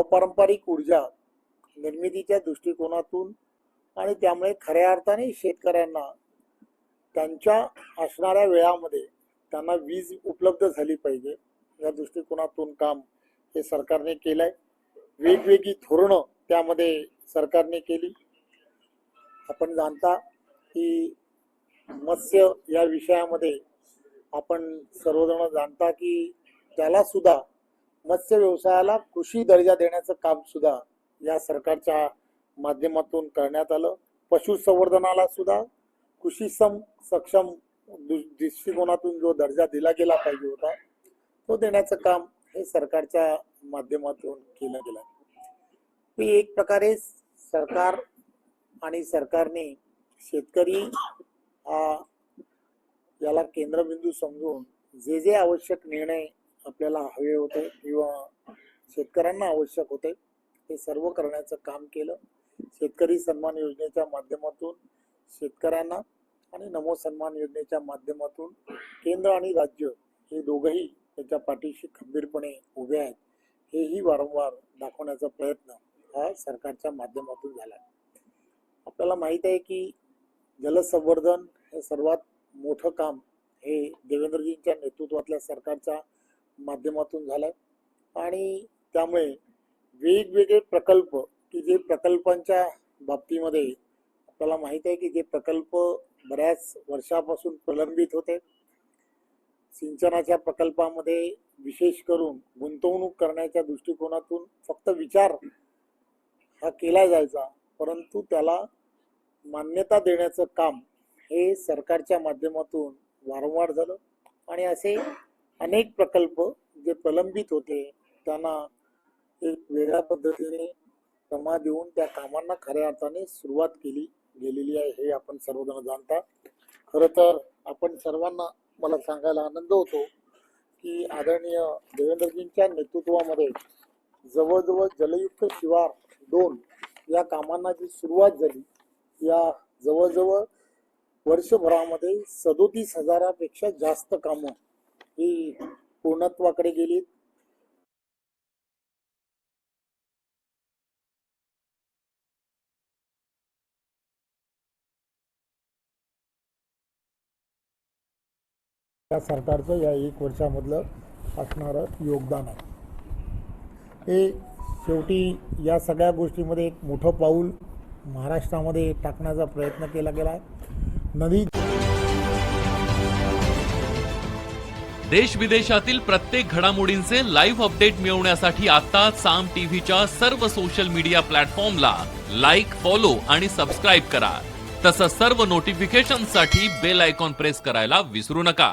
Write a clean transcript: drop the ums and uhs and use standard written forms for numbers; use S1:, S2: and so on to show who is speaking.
S1: अपारंपरिक ऊर्जा निर्मितीच्या दृष्टिकोनातून आणि त्यामुळे खऱ्या अर्थाने शेतकऱ्यांना त्यांच्या असणाऱ्या वेळामध्ये त्यांना वीज उपलब्ध झाली पाहिजे या दृष्टिकोनातून काम हे सरकारने केलंय। वेगवेगळी धोरणं त्यामध्ये सरकारने केली। आपण जाणता की मत्स्य या विषयामध्ये आपण सर्वजण जाणता की त्याला सुद्धा मत्स्य व्यवसायाला कृषी दर्जा देण्याचं काम सुद्धा या सरकारच्या माध्यमातून करण्यात आलं। पशुसंवर्धनाला सुद्धा कृषी सक्षम दृष्टिकोनातून जो दर्जा दिला गेला पाहिजे होता तो देण्याचं काम हे सरकारच्या माध्यमातून केलं गेलं। ही एक प्रकारे सरकार आणि सरकारने शेतकरी याला केंद्रबिंदू समजून जे जे आवश्यक निर्णय आपल्याला हवे होते किंवा शेतकऱ्यांना आवश्यक होते ते सर्व करण्याचं काम केलं। शेतकरी सन्मान योजनेच्या माध्यमातून शेतकऱ्यांना आणि नमो सन्मान योजनेच्या माध्यमातून केंद्र आणि राज्य हे दोघंही त्याच्या पाठीशी खंबीरपणे उभे आहेत हेही वारंवार दाखवण्याचा प्रयत्न हा सरकारच्या माध्यमातून झाला। आपल्याला माहित आहे की जलसंवर्धन हे सर्वात मोठं काम हे देवेंद्रजींच्या नेतृत्वातल्या सरकारच्या माध्यमातून झालंय आणि त्यामुळे वेगवेगळे प्रकल्प की जे प्रकल्पांच्या बाबतीमध्ये आपल्याला माहित आहे की जे प्रकल्प बऱ्याच वर्षापासून प्रलंबित होते, सिंचनाच्या प्रकल्पामध्ये विशेष करून गुंतवणूक करण्याच्या दृष्टिकोनातून फक्त विचार हा केला जायचा, परंतु त्याला मान्यता देण्याचं काम हे सरकारच्या माध्यमातून वारंवार झालं आणि असे अनेक प्रकल्प जे प्रलंबित होते त्यांना एक वेगळ्या पद्धतीने जमा देऊन त्या कामांना खऱ्या अर्थाने सुरुवात केली गेलेली आहे हे आपण सर्वजण जाणता। खरं तर आपण सर्वांना मला सांगायला आनंद होतो की आदरणीय देवेंद्रजींच्या नेतृत्वामध्ये जवळजवळ जलयुक्त शिवार 2 या कामांना जी सुरुवात झाली या जवळजवळ वर्षभरामध्ये 37,000पेक्षा जास्त कामं ही पूर्णत्वाकडे गेली। या सरकारचं या 1 वर्षामधलं असणारं योगदान आहे हे शेवटी या सगळ्या गोष्टीमध्ये एक मोठं पाऊल महाराष्ट्रामध्ये टाकण्याचा प्रयत्न केला गेला आहे। नदी
S2: देश विदेशातील प्रत्येक घडामोडींचे लाईव्ह अपडेट मिळवण्यासाठी आता साम टीव्हीच्या सर्व सोशल मीडिया प्लॅटफॉर्मला लाईक, फॉलो आणि सबस्क्राईब करा। तसंच सर्व नोटिफिकेशनसाठी बेल आयकॉन प्रेस करायला विसरू नका।